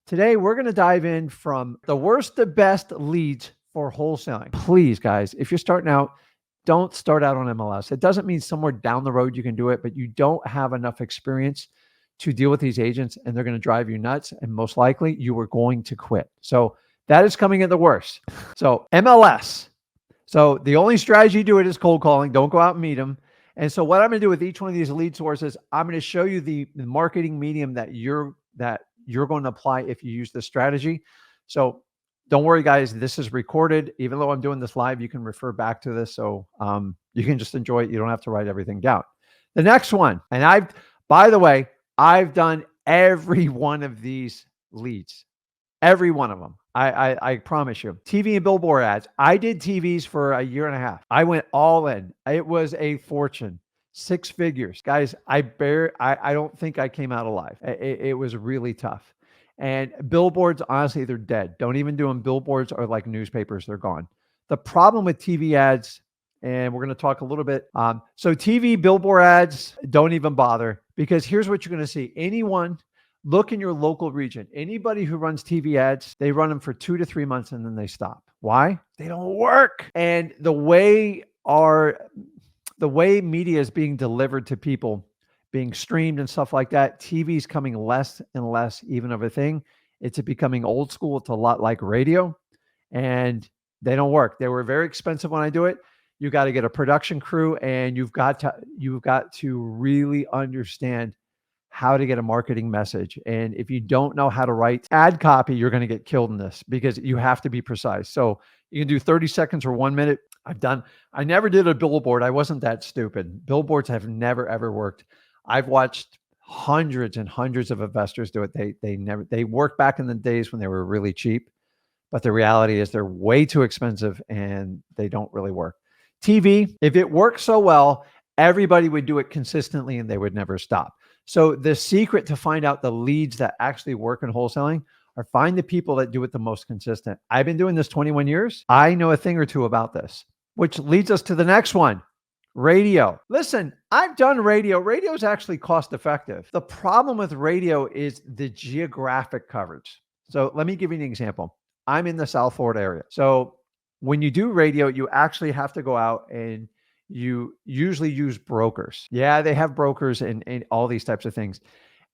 Today, we're going to dive in from the worst to best leads for wholesaling. Please, guys, if you're starting out, don't start out on MLS. It doesn't mean somewhere down the road you can do it, but you don't have enough experience to deal with these agents and they're going to drive you nuts. And most likely you are going to quit. So that is coming at the worst. So MLS. So the only strategy you do it is cold calling. Don't go out and meet them. And so what I'm going to do with each one of these lead sources, I'm going to show you the marketing medium that you're going to apply if you use this strategy. So don't worry, guys, this is recorded. Even though I'm doing this live, you can refer back to this. So you can just enjoy it. You don't have to write everything down. The next one, and by the way, I've done every one of these leads, every one of them. I promise you. TV and billboard ads. I did TVs for a year and a half. I went all in. It was a fortune. 6 figures. Guys, I don't think I came out alive. It was really tough. And billboards, honestly, they're dead. Don't even do them. Billboards are like newspapers. They're gone. The problem with TV ads, and we're going to talk a little bit. So TV billboard ads, don't even bother, because here's what you're going to see. Anyone, look in your local region. Anybody who runs TV ads, they run them for 2 to 3 months and then they stop. Why? They don't work. And the way media is being delivered to people, being streamed and stuff like that, TV is coming less and less even of a thing. It's becoming old school. It's a lot like radio, and they don't work. They were very expensive when I do it. You got to get a production crew, and you've got to really understand how to get a marketing message. And if you don't know how to write ad copy, you're going to get killed in this, because you have to be precise. So you can do 30 seconds or 1 minute. I never did a billboard. I wasn't that stupid. Billboards have never, ever worked. I've watched hundreds and hundreds of investors do it. They worked back in the days when they were really cheap, but the reality is they're way too expensive and they don't really work. TV, if it works so well, everybody would do it consistently and they would never stop. So the secret to find out the leads that actually work in wholesaling are find the people that do it the most consistent. I've been doing this 21 years. I know a thing or two about this, which leads us to the next one. Radio. Listen, I've done radio. Radio is actually cost effective. The problem with radio is the geographic coverage. So let me give you an example. I'm in the South Florida area. So when you do radio, you actually have to go out and you usually use brokers. Yeah, they have brokers and all these types of things.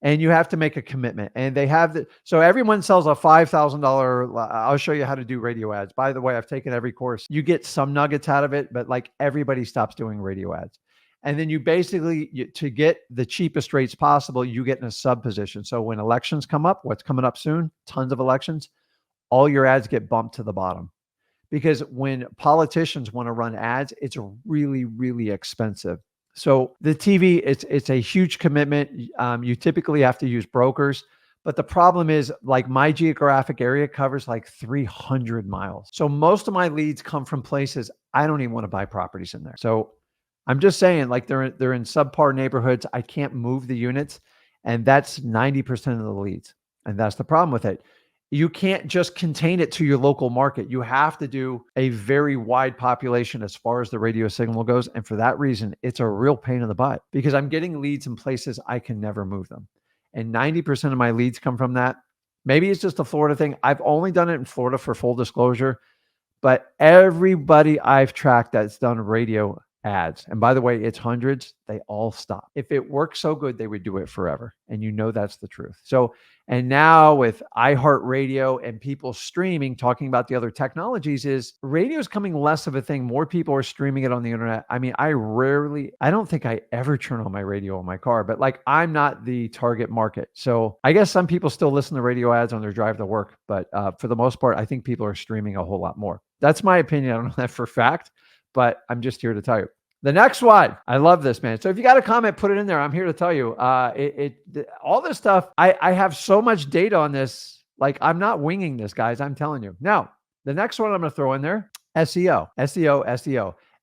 And you have to make a commitment. And they have so everyone sells a $5,000. I'll show you how to do radio ads. By the way, I've taken every course. You get some nuggets out of it, but like everybody stops doing radio ads. And then you basically, to get the cheapest rates possible, you get in a sub position. So when elections come up, what's coming up soon, tons of elections, all your ads get bumped to the bottom. Because when politicians want to run ads, it's really, really expensive. So the TV, it's a huge commitment. You typically have to use brokers, but the problem is, like, my geographic area covers like 300 miles. So most of my leads come from places I don't even want to buy properties in there. So I'm just saying, like, they're in subpar neighborhoods. I can't move the units, and that's 90% of the leads. And that's the problem with it. You can't just contain it to your local market. You have to do a very wide population as far as the radio signal goes. And for that reason, it's a real pain in the butt, because I'm getting leads in places I can never move them. And 90% of my leads come from that. Maybe it's just a Florida thing. I've only done it in Florida, for full disclosure, but everybody I've tracked that's done radio ads, and by the way, it's hundreds, they all stop. If it works so good, they would do it forever. And you know that's the truth. So, and now with iHeartRadio and people streaming, talking about the other technologies, is radio is coming less of a thing. More people are streaming it on the internet. I mean, I don't think I ever turn on my radio in my car, but like, I'm not the target market. So I guess some people still listen to radio ads on their drive to work, but for the most part, I think people are streaming a whole lot more. That's my opinion. I don't know that for a fact, but I'm just here to tell you. The next one, I love this, man. So if you got a comment, put it in there. I'm here to tell you, all this stuff, I have so much data on this. Like, I'm not winging this, guys. I'm telling you. Now, the next one I'm going to throw in there, SEO.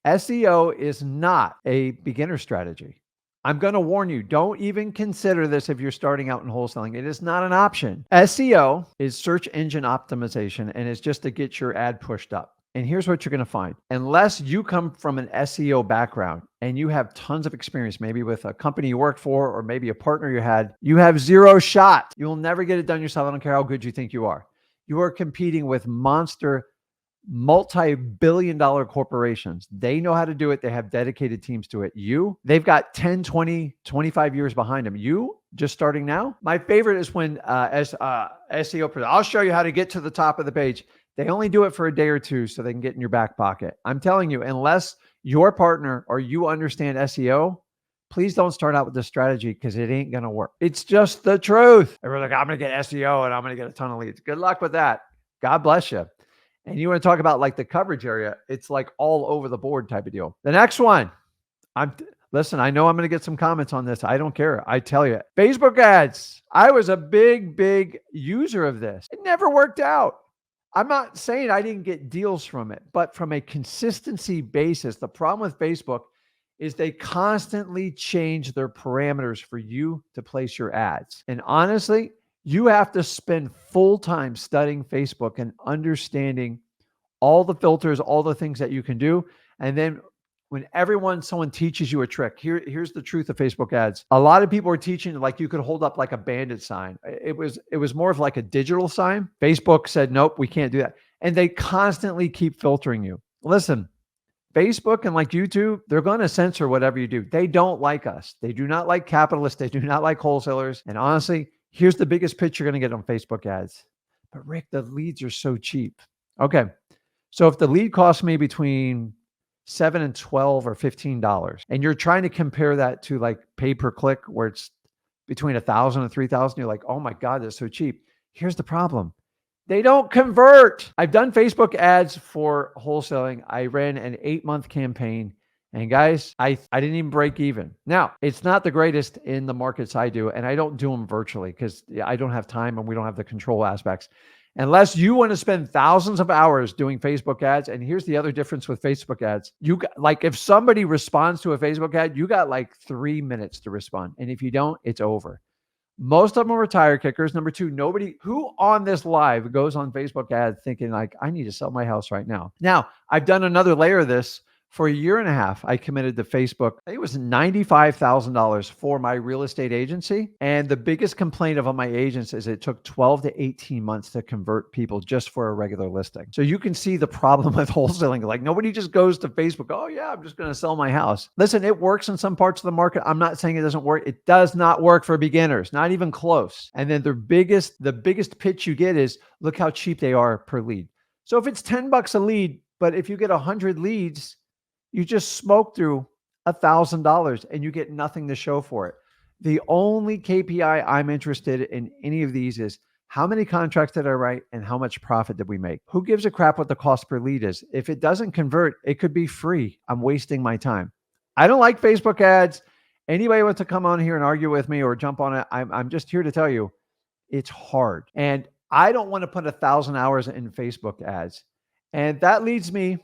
SEO is not a beginner strategy. I'm going to warn you, don't even consider this if you're starting out in wholesaling. It is not an option. SEO is search engine optimization, and it's just to get your ad pushed up. And here's what you're going to find. Unless you come from an SEO background and you have tons of experience, maybe with a company you worked for, or maybe a partner you had, you have zero shot. You'll never get it done yourself. I don't care how good you think you are. You are competing with monster multi-billion-dollar corporations. They know how to do it. They have dedicated teams to it. They've got 10, 20, 25 years behind them. You just starting now. My favorite is when as SEO, I'll show you how to get to the top of the page. They only do it for a day or two so they can get in your back pocket. I'm telling you, unless your partner or you understand SEO, please don't start out with this strategy because it ain't going to work. It's just the truth. Everyone's like, I'm going to get SEO and I'm going to get a ton of leads. Good luck with that. God bless you. And you want to talk about like the coverage area, it's like all over the board type of deal. The next one, listen, I know I'm going to get some comments on this. I don't care. I tell you, Facebook ads. I was a big user of this. It never worked out. I'm not saying I didn't get deals from it, but from a consistency basis, the problem with Facebook is they constantly change their parameters for you to place your ads. And honestly, you have to spend full time studying Facebook and understanding all the filters, all the things that you can do. And then when someone teaches you a trick, here's the truth of Facebook ads. A lot of people are teaching like you could hold up like a bandit sign. It was more of like a digital sign. Facebook said, nope, we can't do that. And they constantly keep filtering you. Listen, Facebook and like YouTube, they're going to censor whatever you do. They don't like us. They do not like capitalists. They do not like wholesalers. And honestly, here's the biggest pitch you're going to get on Facebook ads. But Rick, the leads are so cheap. Okay. So if the lead costs me between $7 and $12 or $15, and you're trying to compare that to like pay per click where it's between 1,000 and 3,000, you're like, oh my God, that's so cheap. Here's the problem. They don't convert. I've done Facebook ads for wholesaling. I ran an 8-month campaign. And guys, I didn't even break even. Now, it's not the greatest in the markets I do, and I don't do them virtually because I don't have time and we don't have the control aspects. Unless you want to spend thousands of hours doing Facebook ads, and here's the other difference with Facebook ads. You got, like, if somebody responds to a Facebook ad, you got like 3 minutes to respond. And if you don't, it's over. Most of them are tire kickers. Number two, nobody who on this live goes on Facebook ads thinking like, I need to sell my house right now. Now, I've done another layer of this. For a year and a half, I committed to Facebook. I think it was $95,000 for my real estate agency. And the biggest complaint of all my agents is it took 12 to 18 months to convert people just for a regular listing. So you can see the problem with wholesaling. Like nobody just goes to Facebook. Oh yeah, I'm just going to sell my house. Listen, it works in some parts of the market. I'm not saying it doesn't work. It does not work for beginners, not even close. And then the biggest pitch you get is look how cheap they are per lead. So if it's $10 a lead, but if you get 100 leads, you just smoke through $1,000 and you get nothing to show for it. The only KPI I'm interested in any of these is how many contracts did I write and how much profit did we make? Who gives a crap what the cost per lead is? If it doesn't convert, it could be free. I'm wasting my time. I don't like Facebook ads. Anybody wants to come on here and argue with me or jump on it, I'm just here to tell you it's hard. And I don't want to put 1,000 hours in Facebook ads. And that leads me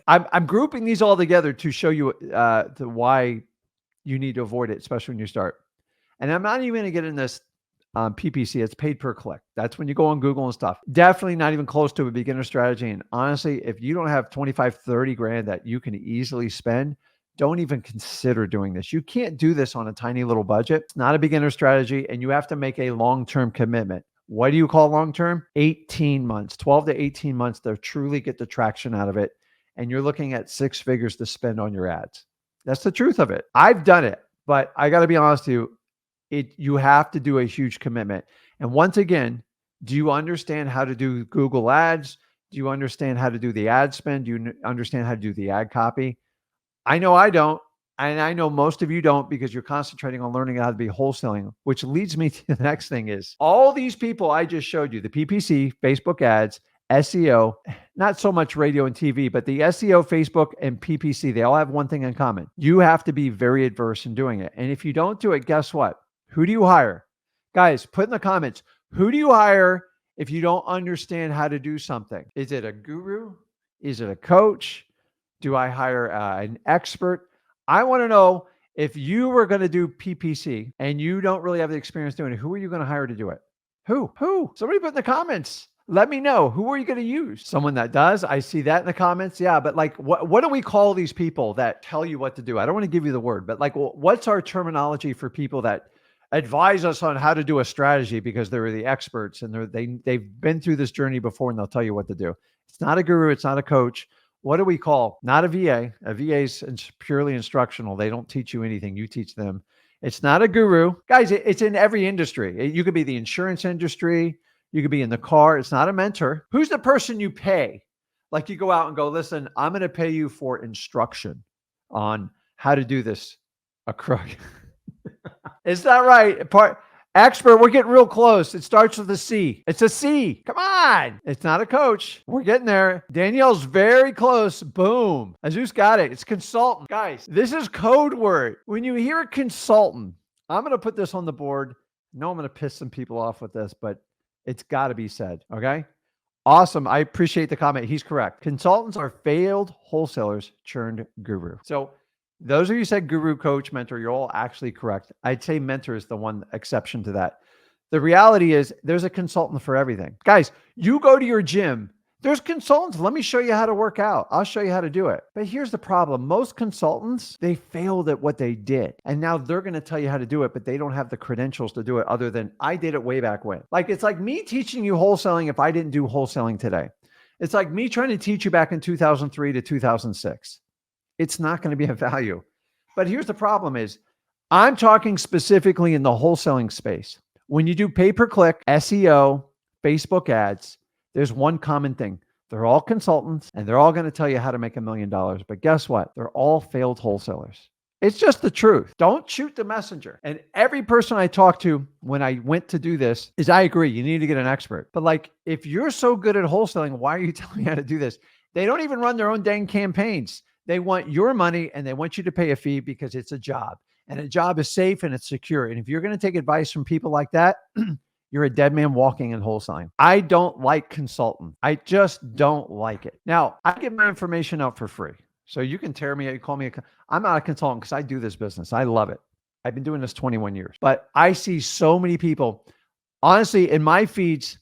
I'm grouping these all together to show you to why you need to avoid it, especially when you start. And I'm not even going to get in this PPC. It's paid per click. That's when you go on Google and stuff. Definitely not even close to a beginner strategy. And honestly, if you don't have 25, 30 grand that you can easily spend, don't even consider doing this. You can't do this on a tiny little budget. It's not a beginner strategy, and you have to make a long-term commitment. What do you call long-term? 18 months, 12 to 18 months to truly get the traction out of it. And you're looking at 6 figures to spend on your ads. That's the truth of it. I've done it, but I got to be honest with you, you have to do a huge commitment. And once again, do you understand how to do Google ads? Do you understand how to do the ad spend? Do you understand how to do the ad copy? I know I don't. And I know most of you don't because you're concentrating on learning how to be wholesaling, which leads me to the next thing is all these people I just showed you, the PPC, Facebook ads, SEO, not so much radio and TV, but the SEO, Facebook, and PPC, they all have one thing in common. You have to be very adverse in doing it. And if you don't do it, guess what? Who do you hire? Guys, put in the comments, who do you hire if you don't understand how to do something? Is it a guru? Is it a coach? Do I hire an expert? I want to know if you were going to do PPC and you don't really have the experience doing it, who are you going to hire to do it? Who? Somebody put in the comments. Let me know. Who are you going to use? Someone that does. I see that in the comments. Yeah. But like, what do we call these people that tell you what to do? I don't want to give you the word, but like, what's our terminology for people that advise us on how to do a strategy because they're the experts and they've been through this journey before and they'll tell you what to do. It's not a guru. It's not a coach. What do we call? Not a VA. A VA is purely instructional. They don't teach you anything. You teach them. It's not a guru. Guys, it's in every industry. You could be the insurance industry. You could be in the car. It's not a mentor. Who's the person you pay? Like you go out and go, listen, I'm going to pay you for instruction on how to do this. A crook. Is that right? Expert, we're getting real close. It starts with a C. It's a C. Come on. It's not a coach. We're getting there. Danielle's very close. Boom. Azus got it. It's consultant. Guys, this is code word. When you hear a consultant, I'm going to put this on the board. No, I'm going to piss some people off with this, but it's got to be said. Okay. Awesome. I appreciate the comment. He's correct. Consultants are failed wholesalers churned guru. So those of you said guru, coach, mentor, you're all actually correct. I'd say mentor is the one exception to that. The reality is there's a consultant for everything. Guys, you go to your gym, there's consultants. Let me show you how to work out. I'll show you how to do it. But here's the problem. Most consultants, they failed at what they did. And now they're going to tell you how to do it, but they don't have the credentials to do it other than I did it way back when. Like, it's like me teaching you wholesaling if I didn't do wholesaling today. It's like me trying to teach you back in 2003 to 2006. It's not going to be of value. But here's the problem is I'm talking specifically in the wholesaling space. When you do pay-per-click, SEO, Facebook ads, there's one common thing. They're all consultants and they're all going to tell you how to make $1 million. But guess what? They're all failed wholesalers. It's just the truth. Don't shoot the messenger. And every person I talked to when I went to do this is, I agree, you need to get an expert. But like, if you're so good at wholesaling, why are you telling me how to do this? They don't even run their own dang campaigns. They want your money and they want you to pay a fee because it's a job. And a job is safe and it's secure. And if you're going to take advice from people like that, you're a dead man walking in wholesaling. I don't like consultant. I just don't like it. Now, I give my information out for free. So you can tear me out. You call me I'm not a consultant because I do this business. I love it. I've been doing this 21 years. But I see so many people. Honestly, in my feeds,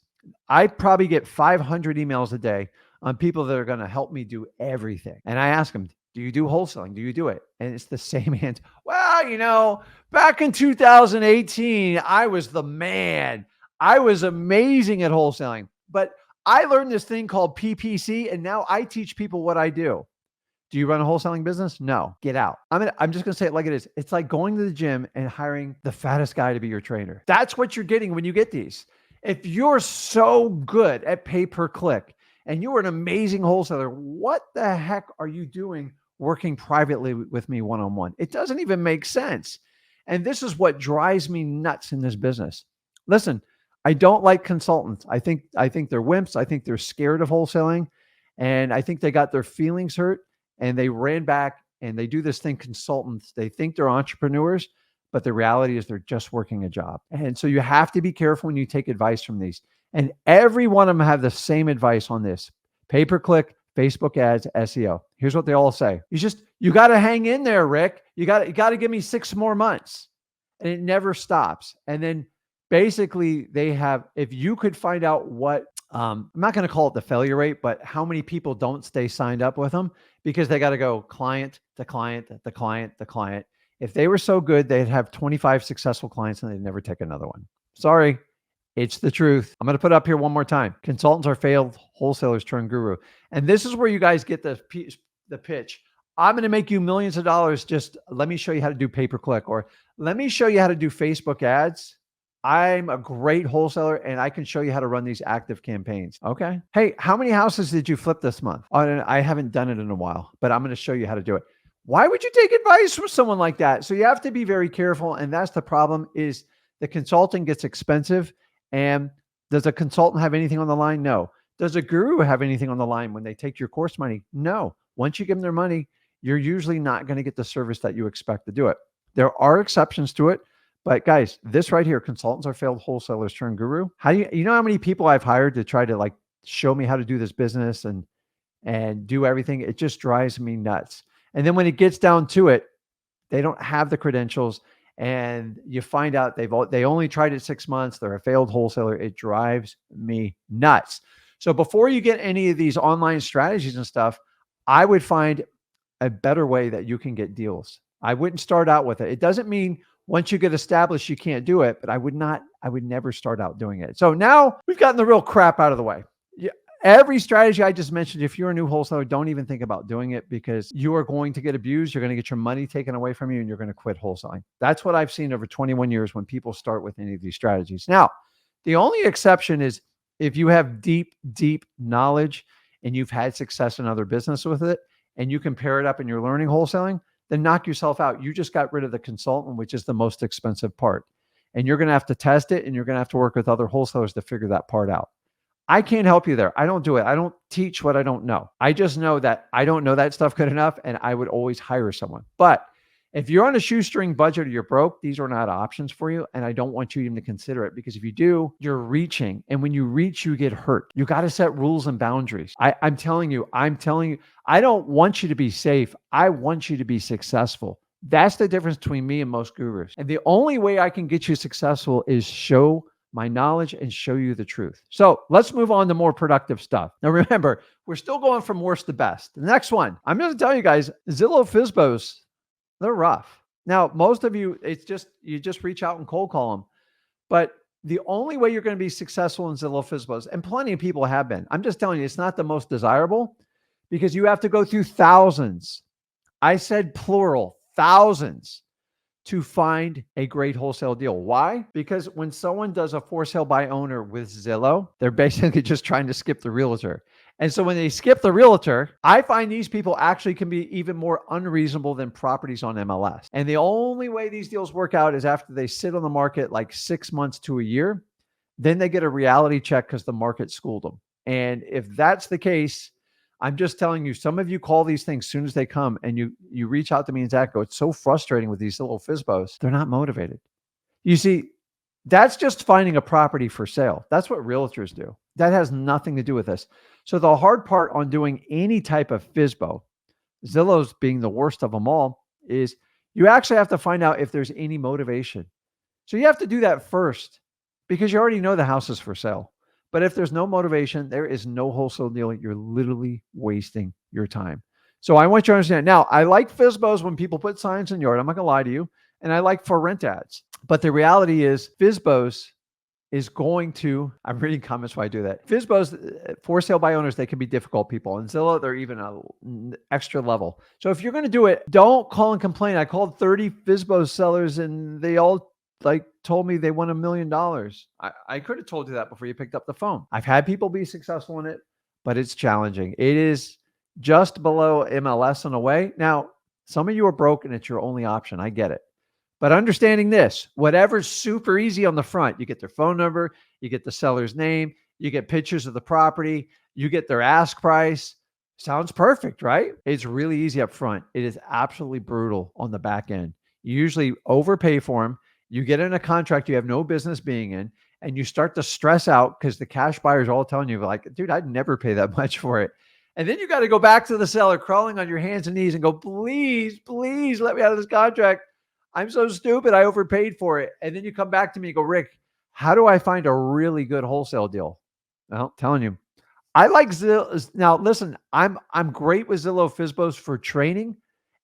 I probably get 500 emails a day on people that are going to help me do everything. And I ask them, do you do wholesaling? Do you do it? And it's the same answer. Well, back in 2018, I was the man. I was amazing at wholesaling. But I learned this thing called PPC, and now I teach people what I do. Do you run a wholesaling business? No, get out. I'm just going to say it like it is. It's like going to the gym and hiring the fattest guy to be your trainer. That's what you're getting when you get these. If you're so good at pay-per-click and you are an amazing wholesaler, what the heck are you doing working privately with me one-on-one? It doesn't even make sense. And this is what drives me nuts in this business. Listen, I don't like consultants. I think they're wimps. I think they're scared of wholesaling. And I think they got their feelings hurt and they ran back and they do this thing, consultants. They think they're entrepreneurs, but the reality is they're just working a job. And so you have to be careful when you take advice from these. And every one of them have the same advice on this. Pay-per-click, Facebook ads, SEO. Here's what they all say. You got to hang in there, Rick. You got to give me 6 more months. And it never stops. And then basically they have, if you could find out what, I'm not going to call it the failure rate, but how many people don't stay signed up with them because they got to go client to client, to client, to client. If they were so good, they'd have 25 successful clients and they'd never take another one. Sorry. It's the truth. I'm going to put it up here one more time. Consultants are failed wholesalers turned guru. And this is where you guys get the pitch. I'm going to make you millions of dollars. Just let me show you how to do pay-per-click, or let me show you how to do Facebook ads. I'm a great wholesaler and I can show you how to run these active campaigns. Okay. Hey, how many houses did you flip this month? I haven't done it in a while, but I'm going to show you how to do it. Why would you take advice from someone like that? So you have to be very careful. And that's the problem, is the consulting gets expensive. And does a consultant have anything on the line? No. Does a guru have anything on the line when they take your course money? No. Once you give them their money, you're usually not going to get the service that you expect to do it. There are exceptions to it. But guys, this right here, consultants are failed wholesalers turned guru. How do you know how many people I've hired to try to like show me how to do this business and do everything? It just drives me nuts. And then when it gets down to it, they don't have the credentials and you find out they only tried it 6 months, they're a failed wholesaler. It drives me nuts. So before you get any of these online strategies and stuff, I would find a better way that you can get deals. I wouldn't start out with it. It doesn't mean once you get established, you can't do it, but I would never start out doing it. So now we've gotten the real crap out of the way. Yeah, every strategy I just mentioned, if you're a new wholesaler, don't even think about doing it, because you are going to get abused. You're going to get your money taken away from you, and you're going to quit wholesaling. That's what I've seen over 21 years when people start with any of these strategies. Now, the only exception is if you have deep, deep knowledge and you've had success in other business with it, and you can pair it up and you're learning wholesaling, then knock yourself out. You just got rid of the consultant, which is the most expensive part. And you're going to have to test it, and you're going to have to work with other wholesalers to figure that part out. I can't help you there. I don't do it. I don't teach what I don't know. I just know that I don't know that stuff good enough, and I would always hire someone. But if you're on a shoestring budget or you're broke, these are not options for you. And I don't want you even to consider it, because if you do, you're reaching. And when you reach, you get hurt. You got to set rules and boundaries. I'm telling you, I don't want you to be safe. I want you to be successful. That's the difference between me and most gurus. And the only way I can get you successful is show my knowledge and show you the truth. So let's move on to more productive stuff. Now, remember, we're still going from worst to best. The next one, I'm going to tell you guys, Zillow FSBOs, they're rough. Now, most of you, you just reach out and cold call them. But the only way you're going to be successful in Zillow FSBOs, and plenty of people have been, I'm just telling you, it's not the most desirable, because you have to go through thousands. I said plural, thousands, to find a great wholesale deal. Why? Because when someone does a for sale by owner with Zillow, they're basically just trying to skip the realtor. And so when they skip the realtor, I find these people actually can be even more unreasonable than properties on MLS. And the only way these deals work out is after they sit on the market like 6 months to a year. Then they get a reality check because the market schooled them. And if that's the case, I'm just telling you, some of you call these things as soon as they come, and you reach out to me and Zach go, it's so frustrating with these little FSBOs. They're not motivated. You see, that's just finding a property for sale. That's what realtors do. That has nothing to do with this. So the hard part on doing any type of FSBO, Zillow's being the worst of them all, is you actually have to find out if there's any motivation. So you have to do that first, because you already know the house is for sale. But if there's no motivation, there is no wholesale deal. You're literally wasting your time. So I want you to understand. Now, I like FSBOs when people put signs in the yard. I'm not going to lie to you. And I like for rent ads. But the reality is FSBOs is going to, I'm reading comments while I do that. FSBOs, for sale by owners, they can be difficult people. And Zillow, they're even an extra level. So if you're going to do it, don't call and complain. I called 30 FSBO sellers and they all told me they won $1 million. I could have told you that before you picked up the phone. I've had people be successful in it, but it's challenging. It is just below MLS in a way. Now, some of you are broke and it's your only option. I get it. But understanding this, whatever's super easy on the front, you get their phone number, you get the seller's name, you get pictures of the property, you get their ask price. Sounds perfect, right? It's really easy up front. It is absolutely brutal on the back end. You usually overpay for them. You get in a contract you have no business being in, and you start to stress out because the cash buyers are all telling you, like, dude, I'd never pay that much for it. And then you got to go back to the seller crawling on your hands and knees and go, please, please let me out of this contract. I'm so stupid. I overpaid for it. And then you come back to me and go, Rick, how do I find a really good wholesale deal? Well, telling you, I like Zillow. Now, listen, I'm great with Zillow FSBOs for training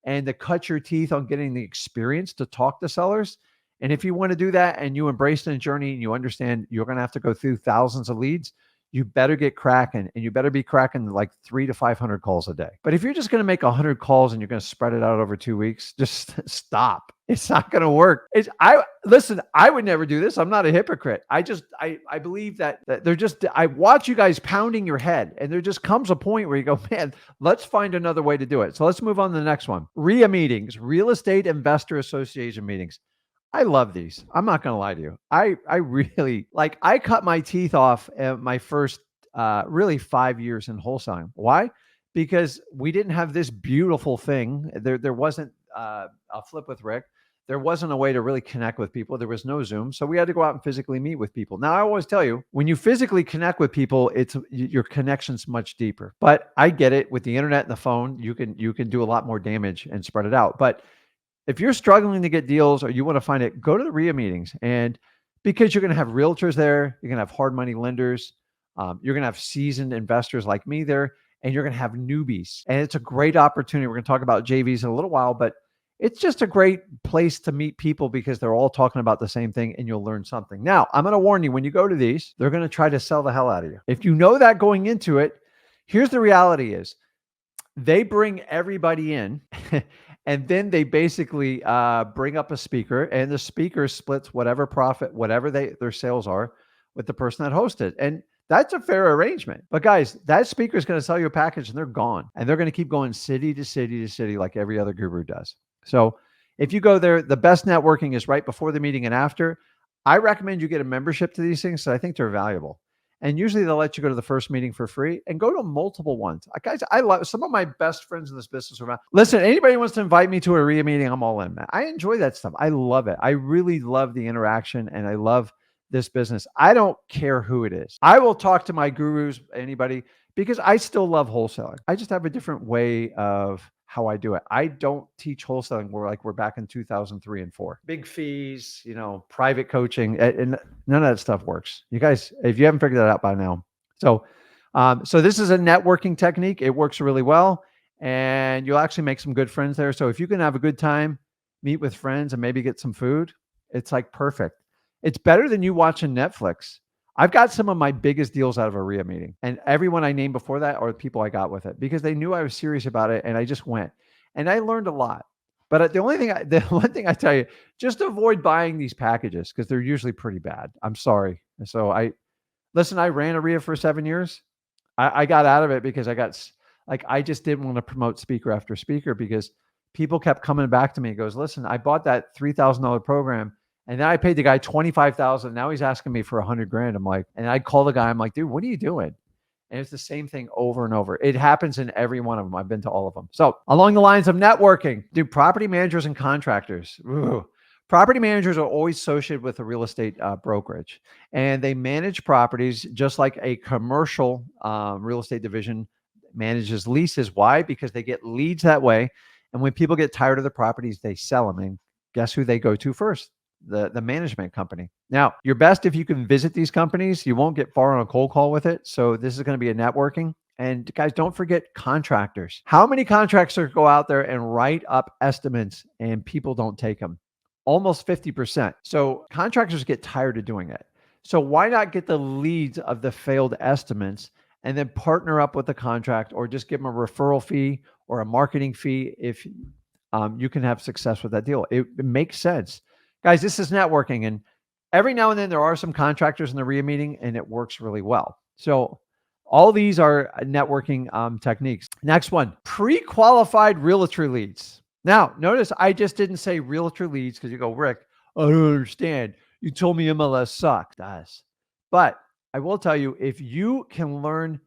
and to cut your teeth on getting the experience to talk to sellers. And if you want to do that and you embrace the journey and you understand you're going to have to go through thousands of leads, you better get cracking, and you better be cracking like 300 to 500 calls a day. But if you're just going to make 100 calls and you're going to spread it out over 2 weeks, just stop. It's not going to work. Listen, I would never do this. I'm not a hypocrite. I believe that I watch you guys pounding your head, and there just comes a point where you go, man, let's find another way to do it. So let's move on to the next one. RIA meetings, Real Estate Investor Association meetings. I love these. I'm not going to lie to you. I really I cut my teeth off at my first really 5 years in wholesaling. Why? Because we didn't have this beautiful thing. There wasn't a flip with Rick. There wasn't a way to really connect with people. There was no Zoom. So we had to go out and physically meet with people. Now, I always tell you, when you physically connect with people, your connection's much deeper. But I get it. With the internet and the phone, you can do a lot more damage and spread it out. But if you're struggling to get deals or you want to find it, go to the RIA meetings. And because you're going to have realtors there, you're going to have hard money lenders, you're going to have seasoned investors like me there, and you're going to have newbies. And it's a great opportunity. We're going to talk about JVs in a little while, but it's just a great place to meet people because they're all talking about the same thing and you'll learn something. Now, I'm going to warn you, when you go to these, they're going to try to sell the hell out of you. If you know that going into it, here's the reality is they bring everybody in and then they basically bring up a speaker, and the speaker splits whatever profit, whatever their sales are, with the person that hosted. And that's a fair arrangement. But guys, that speaker is going to sell you a package and they're gone. And they're going to keep going city to city to city like every other guru does. So if you go there, the best networking is right before the meeting and after. I recommend you get a membership to these things, so I think they're valuable. And usually they'll let you go to the first meeting for free and go to multiple ones. Guys, I love some of my best friends in this business. Listen, anybody wants to invite me to a RIA meeting, I'm all in, man. I enjoy that stuff. I love it. I really love the interaction and I love this business. I don't care who it is. I will talk to my gurus, anybody, because I still love wholesaling. I just have a different way of how I do it. I don't teach wholesaling we're back in 2003 and 4. Big fees, private coaching, and none of that stuff works. You guys, if you haven't figured that out by now. So this is a networking technique. It works really well, and you'll actually make some good friends there. So if you can have a good time, meet with friends, and maybe get some food, it's like perfect. It's better than you watching Netflix. I've got some of my biggest deals out of a RIA meeting, and everyone I named before that are the people I got with it because they knew I was serious about it, and I just went, and I learned a lot. But the one thing I tell you, just avoid buying these packages because they're usually pretty bad. I'm sorry. So I ran a RIA for 7 years. I got out of it because I just didn't want to promote speaker after speaker because people kept coming back to me and goes, listen, I bought that $3,000 program. And then I paid the guy $25,000. Now he's asking me for $100,000. I'm like, and I'd call the guy. I'm like, dude, what are you doing? And it's the same thing over and over. It happens in every one of them. I've been to all of them. So along the lines of networking, dude, property managers and contractors. Ooh. Property managers are always associated with a real estate brokerage, and they manage properties just like a commercial real estate division manages leases. Why? Because they get leads that way. And when people get tired of the properties, they sell them. And guess who they go to first? The management company. Now, you're best if you can visit these companies. You won't get far on a cold call with it. So this is going to be a networking. And guys, don't forget contractors. How many contractors go out there and write up estimates and people don't take them? Almost 50%. So contractors get tired of doing it. So why not get the leads of the failed estimates and then partner up with the contract, or just give them a referral fee or a marketing fee if you can have success with that deal. It makes sense. Guys, this is networking, and every now and then there are some contractors in the RIA meeting, and it works really well. So all these are networking techniques. Next one, pre-qualified realtor leads. Now, notice I just didn't say realtor leads because you go, Rick, I don't understand. You told me MLS sucks. It does. But I will tell you, if you can learn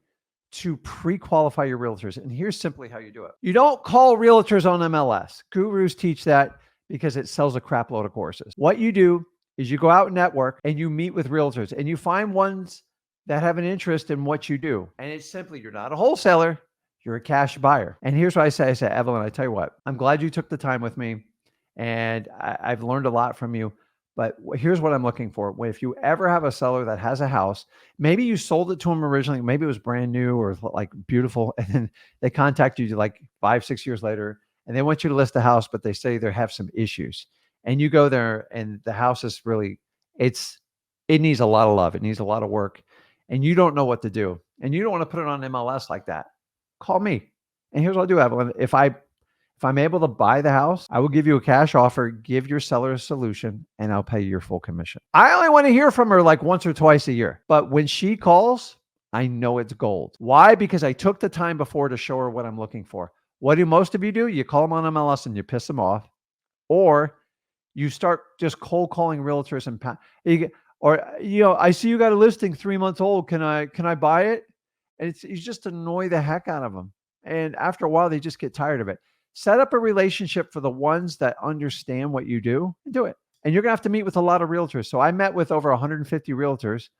to pre-qualify your realtors, and here's simply how you do it. You don't call realtors on MLS. Gurus teach that because it sells a crap load of courses. What you do is you go out and network and you meet with realtors and you find ones that have an interest in what you do. And it's simply, you're not a wholesaler, you're a cash buyer. And here's what I say, Evelyn, I tell you what, I'm glad you took the time with me, and I've learned a lot from you. But here's what I'm looking for. If you ever have a seller that has a house, maybe you sold it to them originally, maybe it was brand new or like beautiful, and then they contact you like 5-6 years later, and they want you to list the house, but they say they have some issues. And you go there and the house is really, it needs a lot of love. It needs a lot of work. And you don't know what to do. And you don't want to put it on MLS like that. Call me. And here's what I'll do, Evelyn. If I'm able to buy the house, I will give you a cash offer, give your seller a solution, and I'll pay you your full commission. I only want to hear from her like once or twice a year. But when she calls, I know it's gold. Why? Because I took the time before to show her what I'm looking for. What do most of you do? You call them on MLS and you piss them off, or you start just cold calling realtors and I see you got a listing 3 months old. Can I buy it? And you just annoy the heck out of them. And after a while, they just get tired of it. Set up a relationship for the ones that understand what you do and do it. And you're going to have to meet with a lot of realtors. So I met with over 150 realtors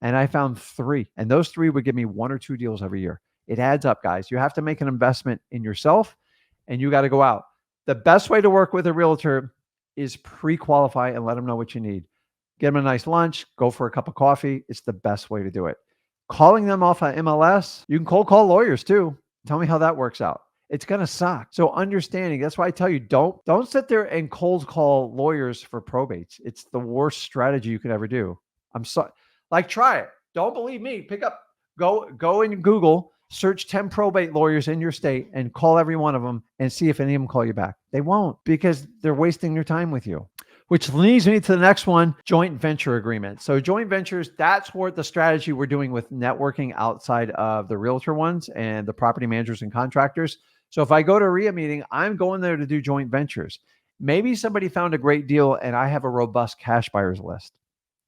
and I found 3. And those 3 would give me 1 or 2 deals every year. It adds up, guys. You have to make an investment in yourself and you got to go out. The best way to work with a realtor is pre-qualify and let them know what you need. Get them a nice lunch, go for a cup of coffee. It's the best way to do it. Calling them off of MLS, you can cold call lawyers too. Tell me how that works out. It's going to suck. So understanding, that's why I tell you, don't sit there and cold call lawyers for probates. It's the worst strategy you could ever do. I'm sorry. Like, try it. Don't believe me. Go in Google, search 10 probate lawyers in your state and call every one of them and see if any of them call you back. They won't, because they're wasting their time with you. Which leads me to the next one, joint venture agreement. So joint ventures, that's what the strategy we're doing with networking outside of the realtor ones and the property managers and contractors. So if I go to a RIA meeting, I'm going there to do joint ventures. Maybe somebody found a great deal and I have a robust cash buyers list.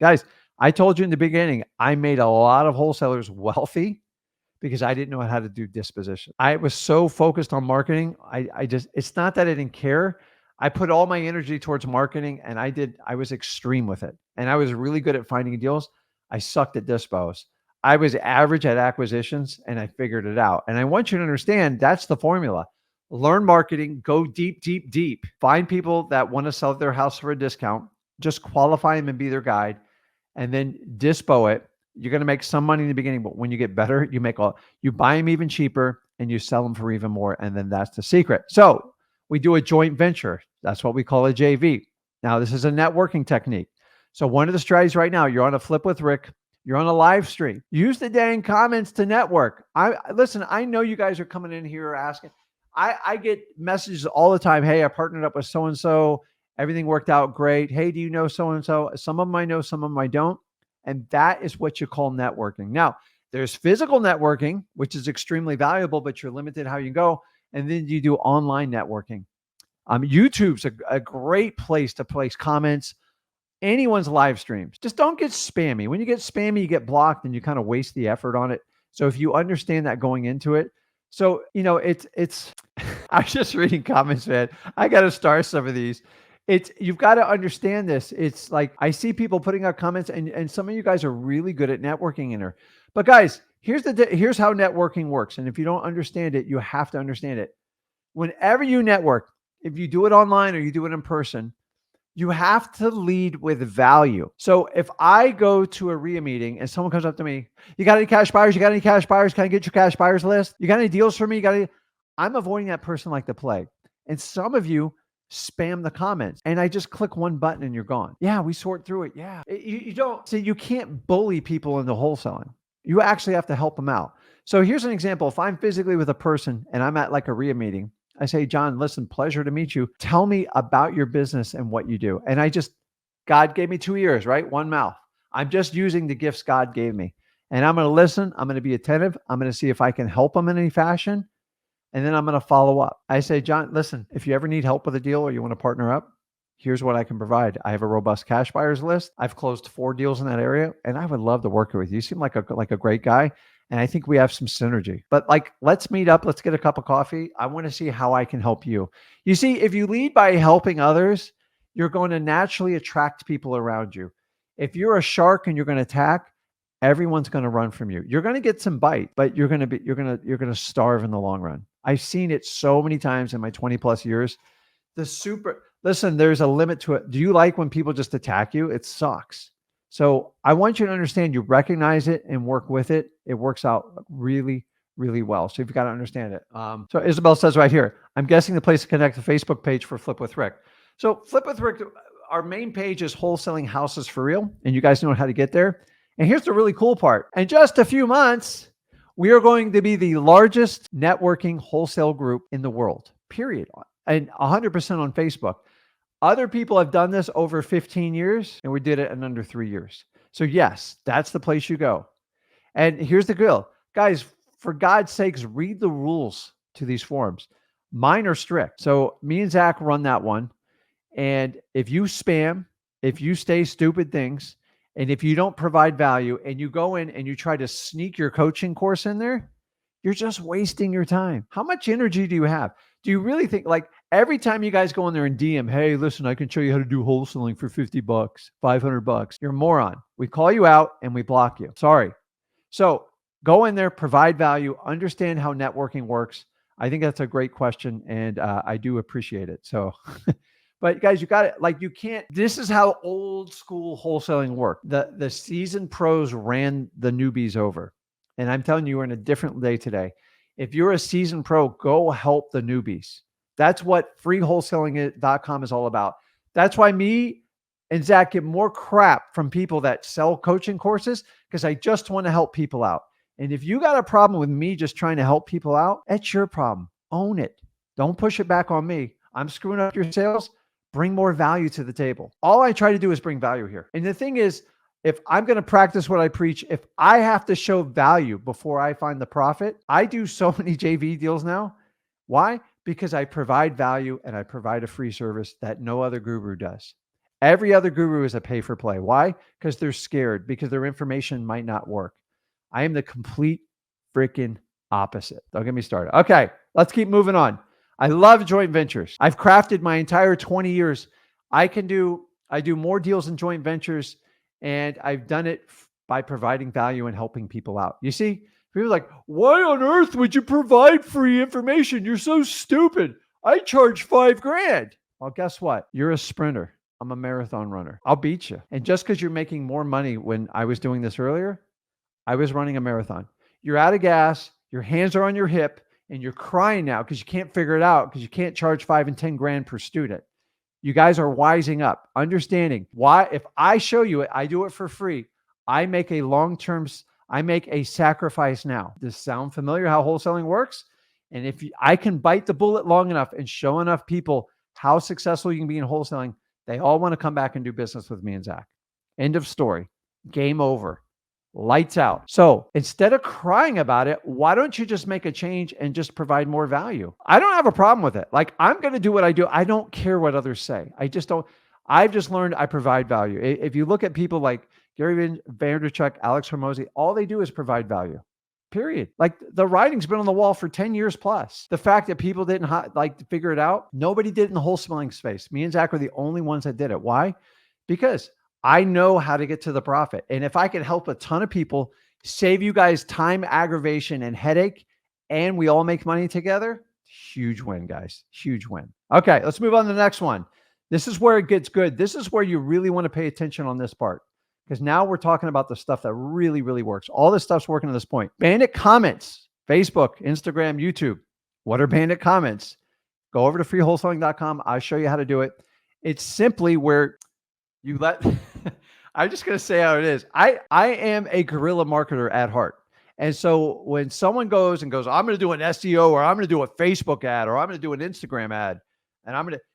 Guys, I told you in the beginning, I made a lot of wholesalers wealthy because I didn't know how to do disposition. I was so focused on marketing. It's not that I didn't care. I put all my energy towards marketing and I was extreme with it. And I was really good at finding deals. I sucked at dispos. I was average at acquisitions and I figured it out. And I want you to understand that's the formula. Learn marketing, go deep, deep, deep. Find people that want to sell their house for a discount. Just qualify them and be their guide. And then dispo it. You're going to make some money in the beginning, but when you get better, you buy them even cheaper and you sell them for even more. And then that's the secret. So we do a joint venture. That's what we call a JV. Now, this is a networking technique. So one of the strategies right now, you're on a Flip with Rick, you're on a live stream. Use the dang comments to network. Listen, I know you guys are coming in here asking. I get messages all the time. Hey, I partnered up with so-and-so. Everything worked out great. Hey, do you know so-and-so? Some of them I know, some of them I don't. And that is what you call networking. Now, there's physical networking, which is extremely valuable, but you're limited how you go. And then you do online networking. YouTube's a great place to place comments, anyone's live streams. Just don't get spammy. When you get spammy, you get blocked and you kind of waste the effort on it. So if you understand that going into it, so, it's, I'm just reading comments, man. I got to start some of these. You've got to understand this. It's like, I see people putting out comments and some of you guys are really good at networking in there. But guys, here's how networking works. And if you don't understand it, you have to understand it. Whenever you network, if you do it online or you do it in person, you have to lead with value. So if I go to a RIA meeting and someone comes up to me, you got any cash buyers? You got any cash buyers? Can I get your cash buyers list? You got any deals for me? I'm avoiding that person like the plague. And some of you spam the comments and I just click one button and you're gone. Yeah, we sort through it. Yeah. You don't see, you can't bully people into wholesaling. You actually have to help them out. So here's an example. If I'm physically with a person and I'm at like a RIA meeting, I say, John, listen, pleasure to meet you. Tell me about your business and what you do. And God gave me 2 ears, right? One mouth. I'm just using the gifts God gave me. And I'm going to listen. I'm going to be attentive. I'm going to see if I can help them in any fashion. And then I'm going to follow up. I say, John, listen, if you ever need help with a deal or you want to partner up, here's what I can provide. I have a robust cash buyers list. I've closed 4 deals in that area, and I would love to work with you. You seem like a great guy. And I think we have some synergy, but let's meet up. Let's get a cup of coffee. I want to see how I can help you. You see, if you lead by helping others, you're going to naturally attract people around you. If you're a shark and you're going to attack, everyone's going to run from you. You're going to get some bite, but you're going to starve in the long run. I've seen it so many times in my 20 plus years. Listen, there's a limit to it. Do you like when people just attack you? It sucks. So I want you to understand, you recognize it and work with it. It works out really, really well. So you've got to understand it. So Isabel says right here, I'm guessing the place to connect the Facebook page for Flip with Rick. So Flip with Rick, our main page is Wholesaling Houses for Real. And you guys know how to get there. And here's the really cool part. In just a few months, we are going to be the largest networking wholesale group in the world, period. And 100% on Facebook. Other people have done this over 15 years, and we did it in under 3 years. So yes, that's the place you go. And here's the deal. Guys, for God's sakes, read the rules to these forums. Mine are strict. So me and Zach run that one. And if you spam, if you say stupid things, and if you don't provide value, and you go in and you try to sneak your coaching course in there, you're just wasting your time. How much energy do you have? Do you really think, every time you guys go in there and DM, hey, listen, I can show you how to do wholesaling for $50, $500. You're a moron. We call you out and we block you. Sorry. So go in there, provide value, understand how networking works. I think that's a great question, and I do appreciate it. So, but guys, you got it. Like you can't. This is how old school wholesaling worked. The seasoned pros ran the newbies over, and I'm telling you, we're in a different day today. If you're a seasoned pro, go help the newbies. That's what freewholesaling.com is all about. That's why me and Zach get more crap from people that sell coaching courses, because I just want to help people out. And if you got a problem with me just trying to help people out, that's your problem. Own it. Don't push it back on me. I'm screwing up your sales. Bring more value to the table. All I try to do is bring value here. And the thing is, if I'm going to practice what I preach, if I have to show value before I find the profit, I do so many JV deals now. Why? Because I provide value and I provide a free service that no other guru does. Every other guru is a pay for play. Why? Because they're scared, because their information might not work. I am the complete freaking opposite. Don't get me started. Okay, let's keep moving on. I love joint ventures. I've crafted my entire 20 years. I do more deals in joint ventures, and I've done it by providing value and helping people out. You see, people are like, why on earth would you provide free information? You're so stupid. I charge $5,000. Well, guess what? You're a sprinter. I'm a marathon runner. I'll beat you. And just because you're making more money, when I was doing this earlier, I was running a marathon. You're out of gas, your hands are on your hip, and you're crying now because you can't figure it out, because you can't charge $5,000 and $10,000 per student. You guys are wising up, understanding why. If I show you it, I do it for free. I make a sacrifice now. Does this sound familiar how wholesaling works? And if I can bite the bullet long enough and show enough people how successful you can be in wholesaling, they all want to come back and do business with me and Zach. End of story. Game over. Lights out. So instead of crying about it, why don't you just make a change and just provide more value? I don't have a problem with it. Like, I'm going to do what I do. I don't care what others say. I just don't. I've just learned I provide value. If you look at people like Gary Vaynerchuk, Alex Hormozi, all they do is provide value. Period. Like, the writing's been on the wall for 10 years plus. The fact that people didn't figure it out, nobody did in the wholesaling space. Me and Zach were the only ones that did it. Why? Because I know how to get to the profit. And if I can help a ton of people, save you guys time, aggravation, and headache, and we all make money together, huge win, guys. Huge win. Okay, let's move on to the next one. This is where it gets good. This is where you really want to pay attention on this part, because now we're talking about the stuff that really, really works. All this stuff's working to this point. Bandit comments, Facebook, Instagram, YouTube. What are bandit comments? Go over to freewholesaling.com. I'll show you how to do it. It's simply where you let, I'm just going to say how it is. I am a guerrilla marketer at heart. And so when someone goes, I'm going to do an SEO, or I'm going to do a Facebook ad, or I'm going to do an Instagram ad,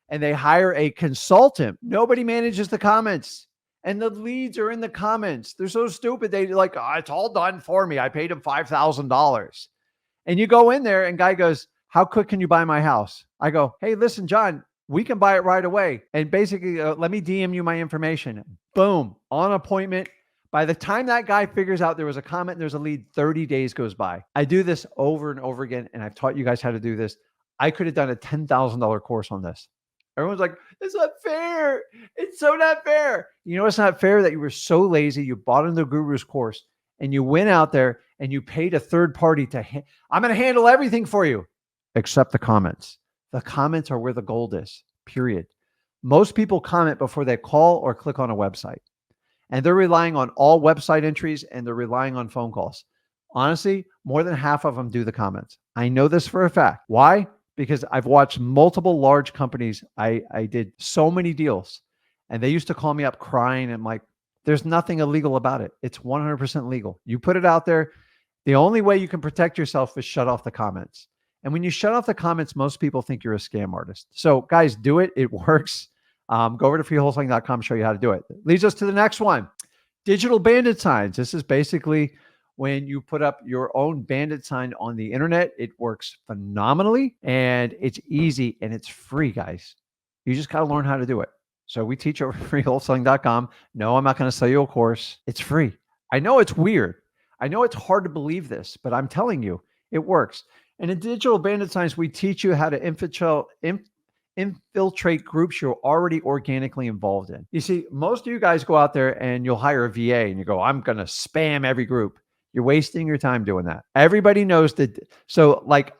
and they hire a consultant, nobody manages the comments. And the leads are in the comments. They're so stupid. They like, oh, it's all done for me. I paid him $5,000. And you go in there and guy goes, how quick can you buy my house? I go, hey, listen, John, we can buy it right away. And basically, let me DM you my information. Boom, on appointment. By the time that guy figures out there was a comment and there's a lead, 30 days goes by. I do this over and over again, and I've taught you guys how to do this. I could have done a $10,000 course on this. Everyone's like, it's not fair. It's so not fair. You know, it's not fair that you were so lazy. You bought into the guru's course and you went out there and you paid a third party I'm going to handle everything for you, except the comments. The comments are where the gold is, period. Most people comment before they call or click on a website. And they're relying on all website entries, and they're relying on phone calls. Honestly, more than half of them do the comments. I know this for a fact. Why? Because I've watched multiple large companies. I did so many deals, and they used to call me up crying. And I'm like, there's nothing illegal about it. It's 100% legal. You put it out there. The only way you can protect yourself is shut off the comments. And when you shut off the comments, most people think you're a scam artist. So guys, do it. It works. Go over to freewholesaling.com, show you how to do it. Leads us to the next one. Digital bandit signs. This is basically when you put up your own bandit sign on the internet. It works phenomenally, and it's easy, and it's free, guys. You just got to learn how to do it. So we teach over freewholesaling.com. No, I'm not going to sell you a course. It's free. I know it's weird. I know it's hard to believe this, but I'm telling you, it works. And in digital bandit signs, we teach you how to infiltrate groups you're already organically involved in. You see, most of you guys go out there and you'll hire a VA and you go, I'm going to spam every group. You're wasting your time doing that. Everybody knows that. So like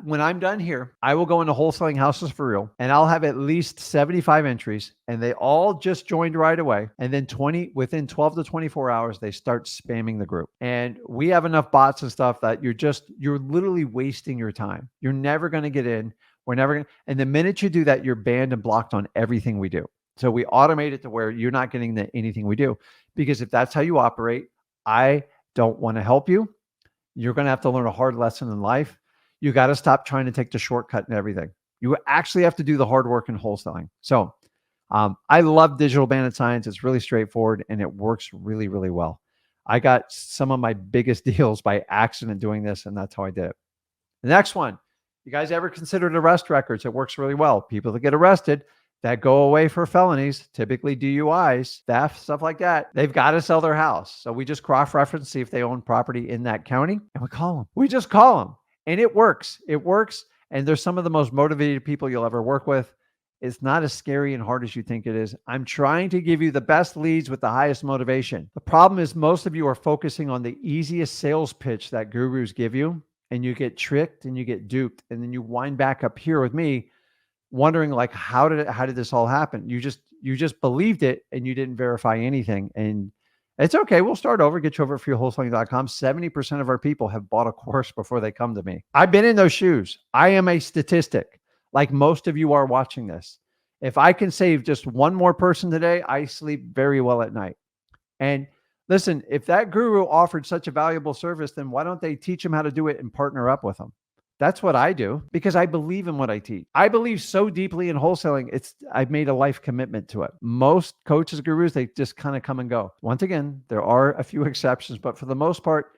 when I'm done here, I will go into wholesaling houses for real and I'll have at least 75 entries and they all just joined right away. And then within 12 to 24 hours, they start spamming the group. And we have enough bots and stuff that you're literally wasting your time. You're never going to get in. We're never going to. And the minute you do that, you're banned and blocked on everything we do. So we automate it to where you're not getting anything we do. Because if that's how you operate, I don't want to help you. You're going to have to learn a hard lesson in life. You got to stop trying to take the shortcut and everything. You actually have to do the hard work in wholesaling. So I love digital bandit signs. It's really straightforward and it works really, really well. I got some of my biggest deals by accident doing this, and that's how I did it. The next one, you guys ever considered arrest records? It works really well. People that get arrested that go away for felonies, typically DUIs, theft, stuff like that, they've got to sell their house. So we just cross-reference, see if they own property in that county, and we call them. We just call them, and it works. It works, and they're some of the most motivated people you'll ever work with. It's not as scary and hard as you think it is. I'm trying to give you the best leads with the highest motivation. The problem is most of you are focusing on the easiest sales pitch that gurus give you, and you get tricked and you get duped, and then you wind back up here with me wondering like, how did this all happen? You just believed it and you didn't verify anything. And it's okay. We'll start over, get you over at freewholesaling.com. 70% of our people have bought a course before they come to me. I've been in those shoes. I am a statistic, like most of you are watching this. If I can save just one more person today, I sleep very well at night. And listen, if that guru offered such a valuable service, then why don't they teach them how to do it and partner up with them? That's what I do because I believe in what I teach. I believe so deeply in wholesaling. I've made a life commitment to it. Most coaches, gurus, they just kind of come and go. Once again, there are a few exceptions, but for the most part,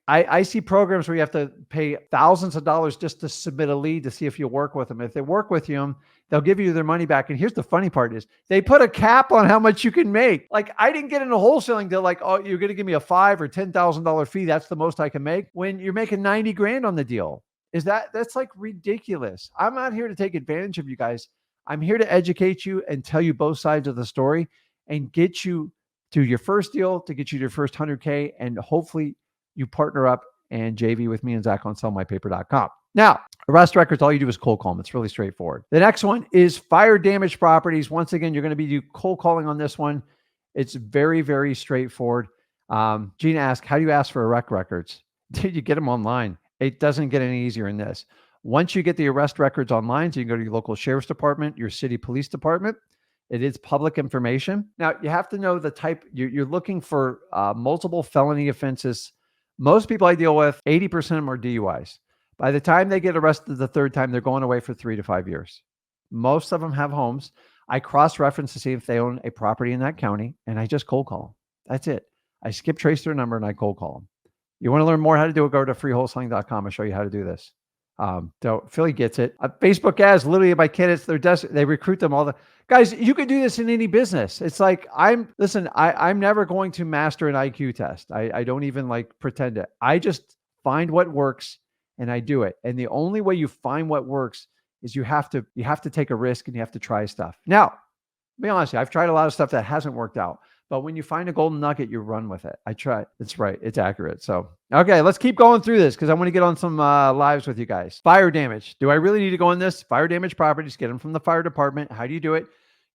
I see programs where you have to pay thousands of dollars just to submit a lead to see if you'll work with them. If they work with you, they'll give you their money back. And here's the funny part is they put a cap on how much you can make. Like I didn't get into wholesaling to like, oh, you're going to give me a $5,000 or $10,000 fee. That's the most I can make when you're making 90 grand on the deal. That's like ridiculous. I'm not here to take advantage of you guys. I'm here to educate you and tell you both sides of the story and get you to your first deal, to get you to your first 100K, and hopefully you partner up and JV with me and Zach on sellmypaper.com. Now, arrest records, all you do is cold call them. It's really straightforward. The next one is fire damage properties. Once again, you're going to be cold calling on this one. It's very, very straightforward. Gina asked, how do you ask for arrest records? Did you get them online? It doesn't get any easier in this. Once you get the arrest records online, so you can go to your local sheriff's department, your city police department. It is public information. Now, you have to know the type. You're looking for multiple felony offenses. Most people I deal with, 80% of them are DUIs. By the time they get arrested the third time, they're going away for 3 to 5 years. Most of them have homes. I cross-reference to see if they own a property in that county, and I just cold call them. That's it. I skip trace their number, and I cold call them. You want to learn more how to do it, go to freewholesaling.com. I'll show you how to do this. So Philly gets it. Facebook ads, literally my candidates, they recruit them all the guys. You can do this in any business. It's like, I'm never going to master an IQ test. I don't even like pretend it. I just find what works and I do it. And the only way you find what works is you have to take a risk and you have to try stuff. Now, to be honest, I've tried a lot of stuff that hasn't worked out. But when you find a golden nugget, you run with it. I try. It's right. It's accurate. So, okay, let's keep going through this because I want to get on some lives with you guys. Fire damage. Do I really need to go on this? Fire damage properties, get them from the fire department. How do you do it?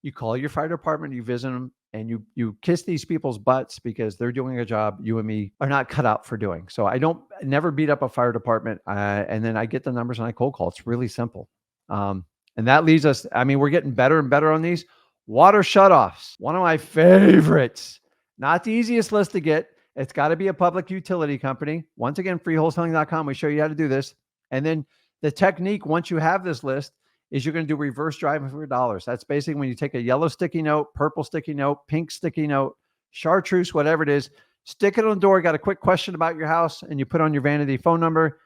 You call your fire department, you visit them, and you kiss these people's butts because they're doing a job you and me are not cut out for doing. So I never beat up a fire department. And then I get the numbers and I cold call. It's really simple. And that leads us, we're getting better and better on these. Water shutoffs, one of my favorites. Not the easiest list to get. It's got to be a public utility company. Once again, freewholesaling.com. We show you how to do this. And then the technique, once you have this list, is you're going to do reverse driving for your dollars. That's basically when you take a yellow sticky note, purple sticky note, pink sticky note, chartreuse, whatever it is, stick it on the door, got a quick question about your house, and you put on your vanity phone number,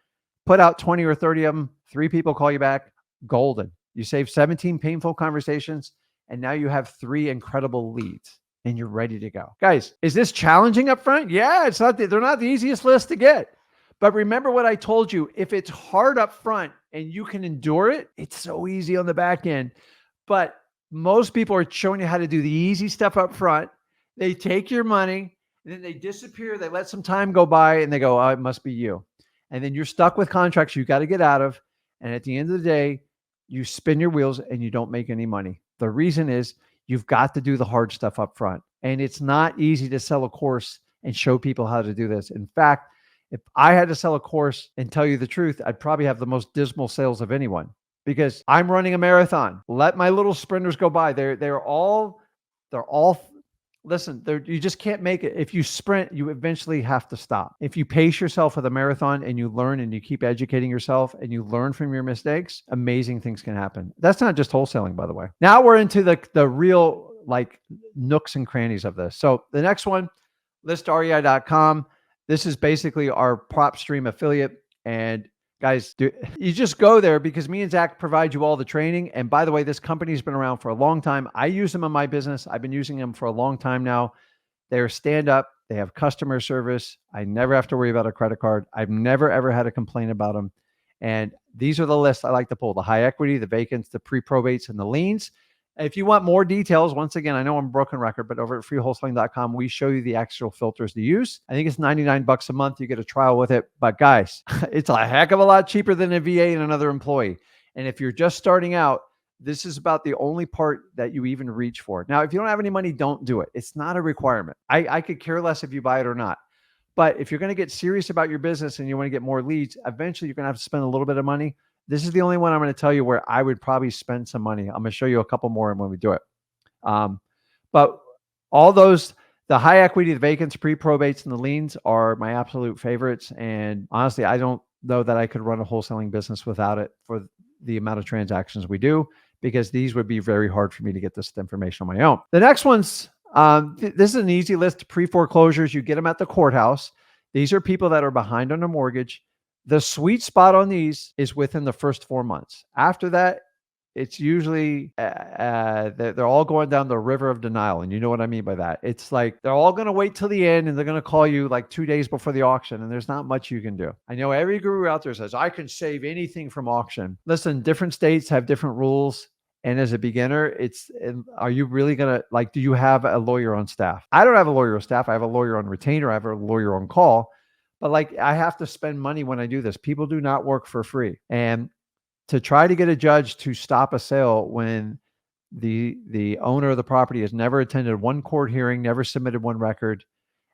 put out 20 or 30 of them, 3 people call you back, golden. You save 17 painful conversations. And now you have 3 incredible leads and you're ready to go. Guys, is this challenging up front? Yeah, they're not the easiest list to get. But remember what I told you, if it's hard up front and you can endure it, it's so easy on the back end. But most people are showing you how to do the easy stuff up front. They take your money And then they disappear. They let some time go by and they go, oh, it must be you. And then you're stuck with contracts you got to get out of. And at the end of the day, you spin your wheels and you don't make any money. The reason is you've got to do the hard stuff up front. And it's not easy to sell a course and show people how to do this. In fact, if I had to sell a course and tell you the truth, I'd probably have the most dismal sales of anyone because I'm running a marathon. Let my little sprinters go by. They're all listen, you just can't make it. If you sprint, you eventually have to stop. If you pace yourself with a marathon and you learn and you keep educating yourself and you learn from your mistakes, amazing things can happen. That's not just wholesaling, by the way. Now we're into the real like nooks and crannies of this. So the next one, listrei.com. This is basically our PropStream affiliate. And guys, you just go there because me and Zach provide you all the training. And by the way, this company's been around for a long time. I use them in my business. I've been using them for a long time now. They're stand up. They have customer service. I never have to worry about a credit card. I've never, ever had a complaint about them. And these are the lists I like to pull: the high equity, the vacants, the pre-probates, and the liens. If you want more details, once again, I know I'm a broken record, but over at freewholesaling.com, we show you the actual filters to use. I think it's $99 a month. You get a trial with it. But guys, it's a heck of a lot cheaper than a VA and another employee. And if you're just starting out, this is about the only part that you even reach for. Now, if you don't have any money, don't do it. It's not a requirement. I could care less if you buy it or not. But if you're going to get serious about your business and you want to get more leads, eventually you're going to have to spend a little bit of money. This is the only one I'm going to tell you where I would probably spend some money. I'm going to show you a couple more when we do it. But all those, the high equity, the vacants, pre-probates, and the liens are my absolute favorites. And honestly, I don't know that I could run a wholesaling business without it for the amount of transactions we do, because these would be very hard for me to get this information on my own. The next one's, this is an easy list. Pre-foreclosures, you get them at the courthouse. These are people that are behind on a mortgage. The sweet spot on these is within the first 4 months. After that, it's usually they're all going down the river of denial. And you know what I mean by that. It's like they're all going to wait till the end and they're going to call you like 2 days before the auction. And there's not much you can do. I know every guru out there says, I can save anything from auction. Listen, different states have different rules. And as a beginner, are you really going to, like, do you have a lawyer on staff? I don't have a lawyer on staff. I have a lawyer on retainer. I have a lawyer on call. But like, I have to spend money when I do this. People do not work for free. And to try to get a judge to stop a sale when the owner of the property has never attended one court hearing, never submitted one record,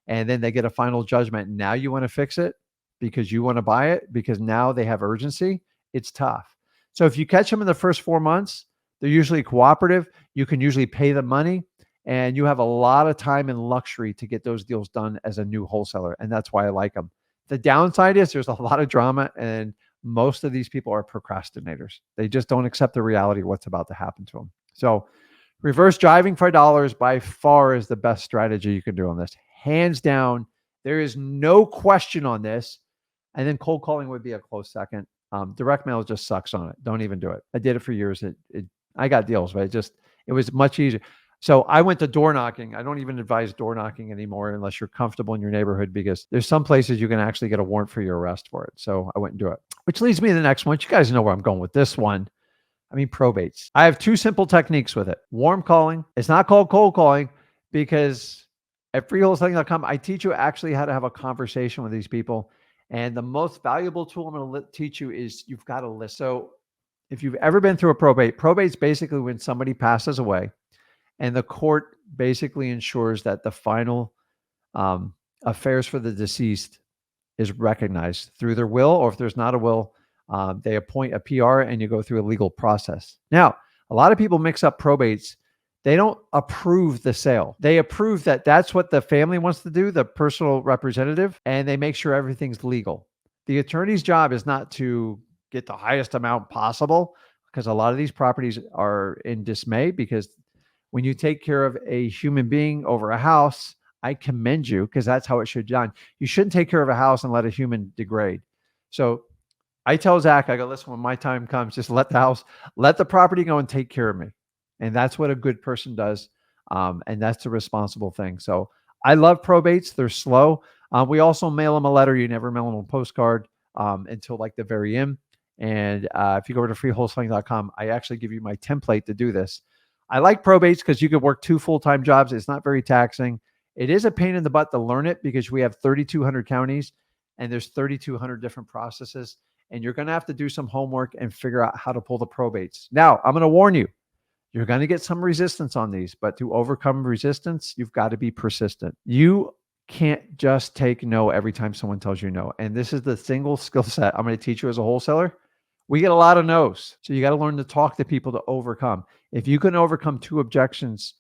and then they get a final judgment. Now you want to fix it because you want to buy it because now they have urgency. It's tough. So if you catch them in the first 4 months, they're usually cooperative. You can usually pay them money. And you have a lot of time and luxury to get those deals done as a new wholesaler. And that's why I like them. The downside is there's a lot of drama, and most of these people are procrastinators. They just don't accept the reality of what's about to happen to them. So reverse driving for dollars by far is the best strategy you can do on this. Hands down, there is no question on this. And then cold calling would be a close second. Direct mail just sucks on it. Don't even do it. I did it for years. I got deals, but it was much easier. So I went to door knocking. I don't even advise door knocking anymore unless you're comfortable in your neighborhood, because there's some places you can actually get a warrant for your arrest for it. So I went and do it, which leads me to the next one. You guys know where I'm going with this one. I mean, probates. I have two simple techniques with it. Warm calling. It's not called cold calling because at freeholesaling.com, I teach you actually how to have a conversation with these people. And the most valuable tool I'm going to teach you is you've got to listen. So if you've ever been through a probate's basically when somebody passes away, and the court basically ensures that the final affairs for the deceased is recognized through their will, or if there's not a will, they appoint a PR and you go through a legal process. Now, a lot of people mix up probates. They don't approve the sale. They approve that that's what the family wants to do, the personal representative, and they make sure everything's legal. The attorney's job is not to get the highest amount possible, because a lot of these properties are in dismay, because when you take care of a human being over a house, I commend you, because that's how it should be done. You shouldn't take care of a house and let a human degrade. So I tell Zach, I go, listen, when my time comes, just let the property go and take care of me. And that's what a good person does. And that's the responsible thing. So I love probates. They're slow. We also mail them a letter. You never mail them a postcard until like the very end. And if you go over to freeholesaling.com, I actually give you my template to do this. I like probates because you could work 2 full-time jobs. It's not very taxing. It is a pain in the butt to learn it because we have 3,200 counties and there's 3,200 different processes. And you're going to have to do some homework and figure out how to pull the probates. Now, I'm going to warn you, you're going to get some resistance on these, but to overcome resistance, you've got to be persistent. You can't just take no every time someone tells you no. And this is the single skill set I'm going to teach you as a wholesaler. We get a lot of no's. So you got to learn to talk to people to overcome. If you can overcome 2 objections,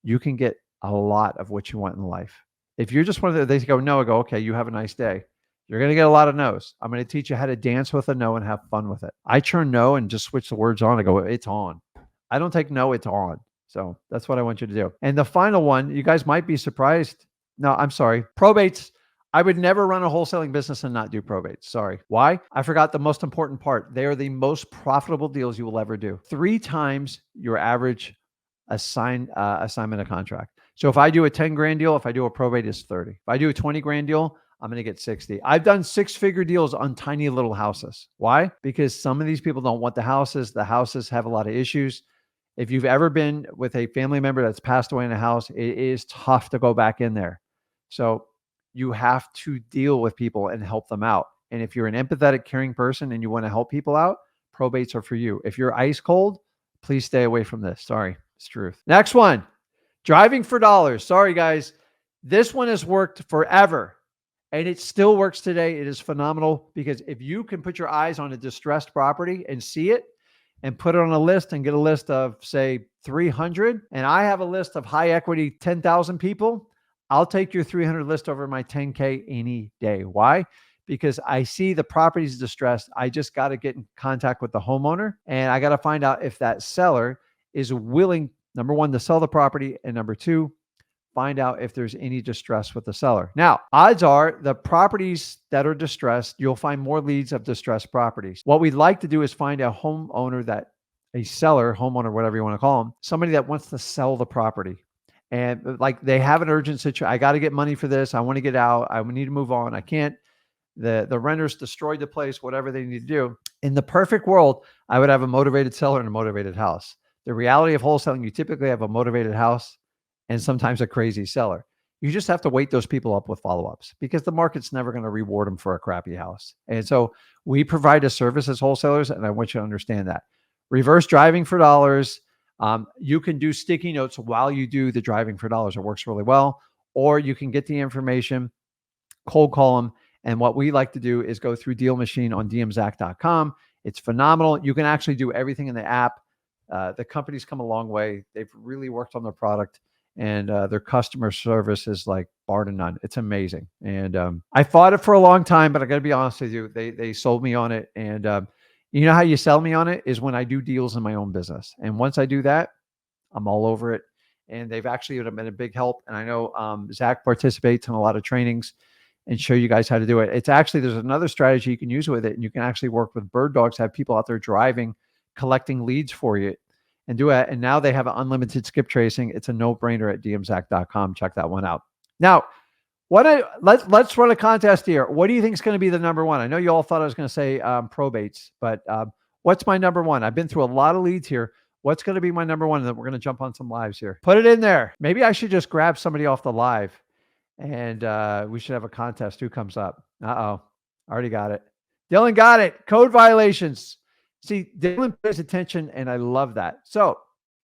you can get a lot of what you want in life. If you're just one of the, they go no, I go, okay, you have a nice day. You're going to get a lot of no's. I'm going to teach you how to dance with a no and have fun with it. I turn no and just switch the words on. I go, it's on. I don't take no, it's on. So that's what I want you to do. And the final one, you guys might be surprised. No, I'm sorry. Probates. I would never run a wholesaling business and not do probates. Sorry. Why? I forgot the most important part. They are the most profitable deals you will ever do. 3 times your average assignment of contract. So if I do a 10 grand deal, if I do a probate, it's 30. If I do a 20 grand deal, I'm going to get 60. I've done 6-figure deals on tiny little houses. Why? Because some of these people don't want the houses. The houses have a lot of issues. If you've ever been with a family member that's passed away in a house, it is tough to go back in there. So you have to deal with people and help them out. And if you're an empathetic, caring person and you want to help people out, probates are for you. If you're ice cold, please stay away from this. Sorry, it's truth. Next one, driving for dollars. Sorry, guys. This one has worked forever and it still works today. It is phenomenal because if you can put your eyes on a distressed property and see it and put it on a list and get a list of, say, 300, and I have a list of high equity 10,000 people, I'll take your 300 list over my 10K any day. Why? Because I see the property's distressed. I just got to get in contact with the homeowner and I got to find out if that seller is willing, number 1, to sell the property, and number 2, find out if there's any distress with the seller. Now, odds are the properties that are distressed, you'll find more leads of distressed properties. What we'd like to do is find a homeowner a seller, homeowner, whatever you want to call them, somebody that wants to sell the property. And like they have an urgent situation. I got to get money for this. I want to get out. I need to move on. I can't. The renters destroyed the place, whatever they need to do. In the perfect world, I would have a motivated seller and a motivated house. The reality of wholesaling, you typically have a motivated house and sometimes a crazy seller. You just have to wait those people up with follow-ups because the market's never going to reward them for a crappy house. And so we provide a service as wholesalers, and I want you to understand that. Reverse driving for dollars. You can do sticky notes while you do the driving for dollars. It works really well. Or you can get the information, cold call them. And what we like to do is go through Deal Machine on dmzack.com. It's phenomenal. You can actually do everything in the app. The company's come a long way. They've really worked on their product, and their customer service is like bar to none. It's amazing. And I fought it for a long time, but I got to be honest with you, they sold me on it. And you know how you sell me on it is when I do deals in my own business. And once I do that, I'm all over it. And they've actually been a big help. And I know Zach participates in a lot of trainings and show you guys how to do it. It's actually, there's another strategy you can use with it. And you can actually work with bird dogs, have people out there driving, collecting leads for you and do it. And now they have an unlimited skip tracing. It's a no-brainer at dmzack.com. Check that one out. Now, let's run a contest here. What do you think is going to be the number 1? I know you all thought I was going to say probates, but what's my number 1? I've been through a lot of leads here. What's going to be my number 1? And then we're going to jump on some lives here. Put it in there. Maybe I should just grab somebody off the live and we should have a contest. Who comes up? Uh-oh. Already got it. Dylan got it. Code violations. See, Dylan pays attention and I love that. So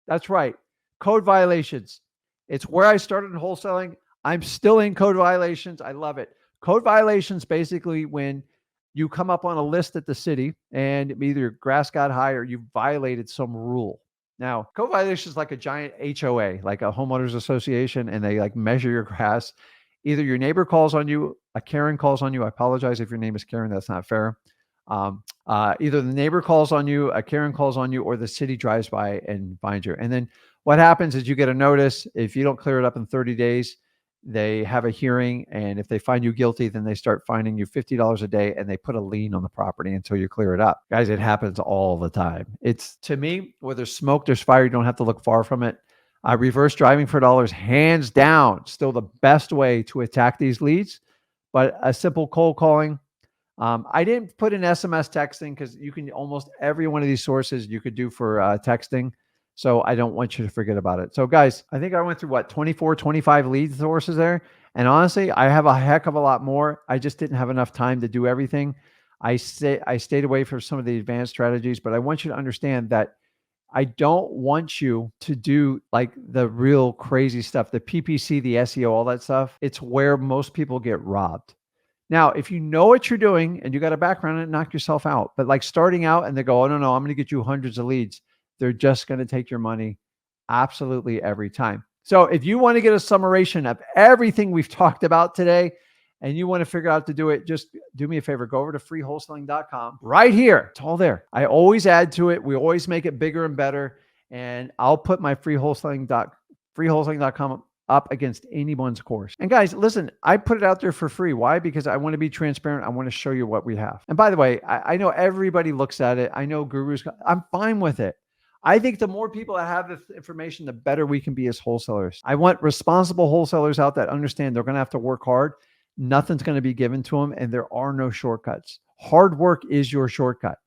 that's right. Code violations. It's where I started in wholesaling. I'm still in code violations. I love it. Code violations, basically when you come up on a list at the city and either your grass got high or you violated some rule. Now, code violation is like a giant HOA, like a homeowners association, and they like measure your grass. Either your neighbor calls on you, a Karen calls on you. I apologize if your name is Karen. That's not fair. Either the neighbor calls on you, a Karen calls on you, or the city drives by and finds you. And then what happens is you get a notice. If you don't clear it up in 30 days, they have a hearing. And if they find you guilty, then they start fining you $50 a day and they put a lien on the property until you clear it up. Guys, it happens all the time. It's, to me, where there's smoke, there's fire. You don't have to look far from it. Reverse driving for dollars, hands down, still the best way to attack these leads. But a simple cold calling. I didn't put in SMS texting because you can almost every one of these sources you could do for texting. So I don't want you to forget about it. So guys, I think I went through what, 24, 25 lead sources there. And honestly, I have a heck of a lot more. I just didn't have enough time to do everything. I stayed away from some of the advanced strategies, but I want you to understand that I don't want you to do like the real crazy stuff, the PPC, the SEO, all that stuff. It's where most people get robbed. Now, if you know what you're doing and you got a background in it, knock yourself out. But like starting out and they go, oh, no, I'm going to get you hundreds of leads. They're just going to take your money absolutely every time. So if you want to get a summation of everything we've talked about today and you want to figure out how to do it, just do me a favor. Go over to freewholesaling.com right here. It's all there. I always add to it. We always make it bigger and better. And I'll put my freewholesaling.com up against anyone's course. And guys, listen, I put it out there for free. Why? Because I want to be transparent. I want to show you what we have. And by the way, I know everybody looks at it. I know gurus. I'm fine with it. I think the more people that have this information, the better we can be as wholesalers. I want responsible wholesalers out that understand they're going to have to work hard. Nothing's going to be given to them, and there are no shortcuts. Hard work is your shortcut.